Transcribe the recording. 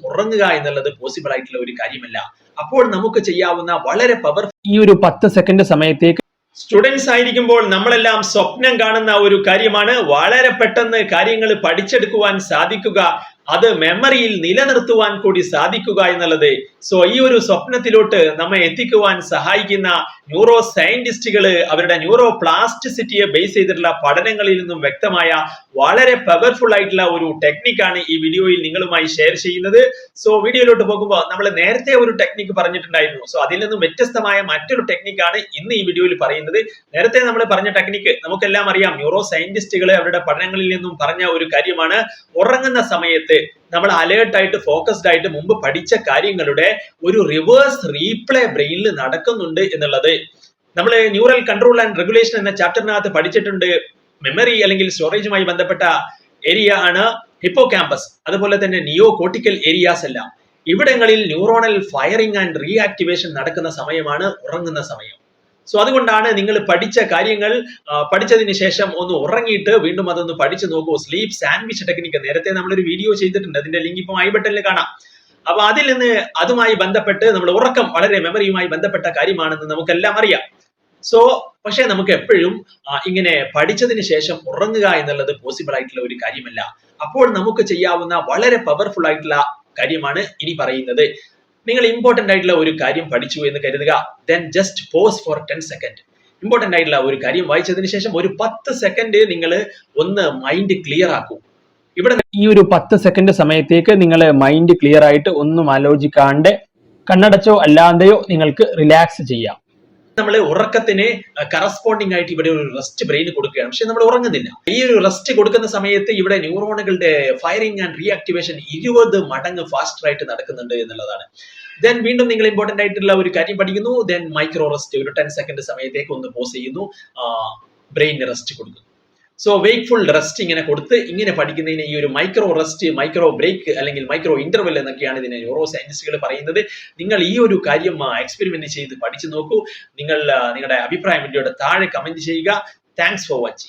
ഉറങ്ങുക എന്നുള്ളത് പോസിബിൾ ആയിട്ടുള്ള ഒരു കാര്യമല്ല. അപ്പോൾ നമുക്ക് ചെയ്യാവുന്ന വളരെ ഈ ഒരു 10 സെക്കൻഡ് സമയത്തേക്ക് സ്റ്റുഡൻസ് ആയിരിക്കുമ്പോൾ നമ്മളെല്ലാം സ്വപ്നം കാണുന്ന ഒരു കാര്യമാണ് വളരെ പെട്ടെന്ന് കാര്യങ്ങൾ പഠിച്ചെടുക്കുവാൻ സാധിക്കുക, അത് മെമ്മറിയിൽ നിലനിർത്തുവാൻ കൂടി സാധിക്കുക എന്നുള്ളത്. സോ ഈ ഒരു സ്വപ്നത്തിലോട്ട് നമ്മെ എത്തിക്കുവാൻ സഹായിക്കുന്ന ന്യൂറോ സയന്റിസ്റ്റുകൾ അവരുടെ ന്യൂറോ പ്ലാസ്റ്റിസിറ്റിയെ ബേസ് ചെയ്തിട്ടുള്ള പഠനങ്ങളിൽ നിന്നും വ്യക്തമായ വളരെ പവർഫുൾ ആയിട്ടുള്ള ഒരു ടെക്നിക്കാണ് ഈ വീഡിയോയിൽ നിങ്ങളുമായി ഷെയർ ചെയ്യുന്നത്. സോ വീഡിയോയിലോട്ട് പോകുമ്പോൾ നമ്മൾ നേരത്തെ ഒരു ടെക്നിക്ക് പറഞ്ഞിട്ടുണ്ടായിരുന്നു. സോ അതിൽ നിന്നും വ്യത്യസ്തമായ മറ്റൊരു ടെക്നിക്കാണ് ഇന്ന് ഈ വീഡിയോയിൽ പറയുന്നത്. നേരത്തെ നമ്മൾ പറഞ്ഞ ടെക്നിക്ക് നമുക്കെല്ലാം അറിയാം. ന്യൂറോ സയന്റിസ്റ്റുകൾ അവരുടെ പഠനങ്ങളിൽ നിന്നും പറഞ്ഞ ഒരു കാര്യമാണ്, ഉറങ്ങുന്ന സമയത്ത് നമ്മൾ അലേർട്ട് ആയിട്ട് ഫോക്കസ്ഡ് ആയിട്ട് മുമ്പ് പഠിച്ച കാര്യങ്ങളുടെ ഒരു റിവേഴ്സ് റീപ്ലേ ബ്രെയിനിൽ നടക്കുന്നുണ്ട് എന്നുള്ളത്. നമ്മൾ ന്യൂറൽ കൺട്രോൾ ആൻഡ് റെഗുലേഷൻ എന്ന ചാപ്റ്ററിനകത്ത് പഠിച്ചിട്ടുണ്ട്. മെമ്മറി അല്ലെങ്കിൽ സ്റ്റോറേജുമായി ബന്ധപ്പെട്ട ഏരിയ ആണ് ഹിപ്പോ ക്യാമ്പസ്, അതുപോലെ തന്നെ നിയോ കോർട്ടിക്കൽ ഏരിയാസ് എല്ലാം. ഇവിടങ്ങളിൽ ന്യൂറോണൽ ഫയറിംഗ് ആൻഡ് റീആക്ടിവേഷൻ നടക്കുന്ന സമയമാണ് ഉറങ്ങുന്ന സമയം. സോ അതുകൊണ്ടാണ് നിങ്ങൾ പഠിച്ച കാര്യങ്ങൾ പഠിച്ചതിന് ശേഷം ഒന്ന് ഉറങ്ങിയിട്ട് വീണ്ടും അതൊന്ന് പഠിച്ചു നോക്കൂ. സ്ലീപ്പ് സാൻഡ്വിച്ച് ടെക്നിക്ക് നേരത്തെ നമ്മളൊരു വീഡിയോ ചെയ്തിട്ടുണ്ട്, അതിന്റെ ലിങ്ക് ഇപ്പം ഐ ബട്ടണിൽ കാണാം. അപ്പൊ അതിൽ നിന്ന് അതുമായി ബന്ധപ്പെട്ട് നമ്മൾ ഉറക്കം വളരെ മെമ്മറിയുമായി ബന്ധപ്പെട്ട കാര്യമാണെന്ന് നമുക്കെല്ലാം അറിയാം. സോ പക്ഷെ നമുക്ക് എപ്പോഴും ഇങ്ങനെ പഠിച്ചതിന് ശേഷം ഉറങ്ങുക എന്നുള്ളത് പോസിബിൾ ആയിട്ടുള്ള ഒരു കാര്യമല്ല. അപ്പോൾ നമുക്ക് ചെയ്യാവുന്ന വളരെ പവർഫുൾ ആയിട്ടുള്ള കാര്യമാണ് ഇനി പറയുന്നത്. നിങ്ങൾ ഇമ്പോർട്ടന്റ് ആയിട്ടുള്ള ഒരു കാര്യം പഠിച്ചു എന്ന് കരുതുക, then just pause for 10 second. Important ആയിട്ടുള്ള ഒരു കാര്യം വായിച്ചതിന് ശേഷം ഒരു 10 സെക്കൻഡ് നിങ്ങൾ ഒന്ന് മൈൻഡ് ക്ലിയർ ആക്കൂ. ഇവിടെ ഈ ഒരു 10 സെക്കൻഡ് സമയത്തേക്ക് നിങ്ങൾ മൈൻഡ് ക്ലിയർ ആയിട്ട് ഒന്നും ആലോചിക്കാണ്ട് കണ്ണടച്ചോ അല്ലാതെയോ നിങ്ങൾക്ക് റിലാക്സ് ചെയ്യാം. നമ്മൾ ഉറക്കത്തിന് കറസ്പോണ്ടിങ് ആയിട്ട് ഇവിടെ ഒരു റെസ്റ്റ് ബ്രെയിൻ കൊടുക്കുകയാണ്, പക്ഷെ നമ്മൾ ഉറങ്ങുന്നില്ല. ഈ ഒരു റെസ്റ്റ് കൊടുക്കുന്ന സമയത്ത് ഇവിടെ ന്യൂറോണുകളുടെ ഫയറിംഗ് ആൻഡ് റീആക്ടിവേഷൻ 20 മടങ്ങ് ഫാസ്റ്റർ ആയിട്ട് നടക്കുന്നുണ്ട് എന്നുള്ളതാണ്. ദെൻ വീണ്ടും നിങ്ങൾ ഇമ്പോർട്ടന്റ് ആയിട്ടുള്ള ഒരു കാര്യം പഠിക്കുന്നു. ദെൻ മൈക്രോ റെസ്റ്റ് ഒരു 10 സെക്കൻഡ് സമയത്തേക്ക് ഒന്ന് പോസ് ചെയ്യുന്നു, ബ്രെയിനിന് റെസ്റ്റ് കൊടുക്കുന്നു. സോ വെയ്ക്ക്ഫുൾ റെസ്റ്റ് ഇങ്ങനെ കൊടുത്ത് ഇങ്ങനെ പഠിക്കുന്നതിന് ഈ ഒരു മൈക്രോ റെസ്റ്റ്, മൈക്രോ ബ്രേക്ക് അല്ലെങ്കിൽ മൈക്രോ ഇന്റർവെൽ എന്നൊക്കെയാണ് ഇതിനെ ന്യൂറോ സയന്റിസ്റ്റുകൾ പറയുന്നത്. നിങ്ങൾ ഈ ഒരു കാര്യം എക്സ്പെരിമെന്റ് ചെയ്ത് പഠിച്ചു നോക്കൂ. നിങ്ങൾ നിങ്ങളുടെ അഭിപ്രായം വീഡിയോയുടെ താഴെ കമന്റ് ചെയ്യുക. Thanks for watching.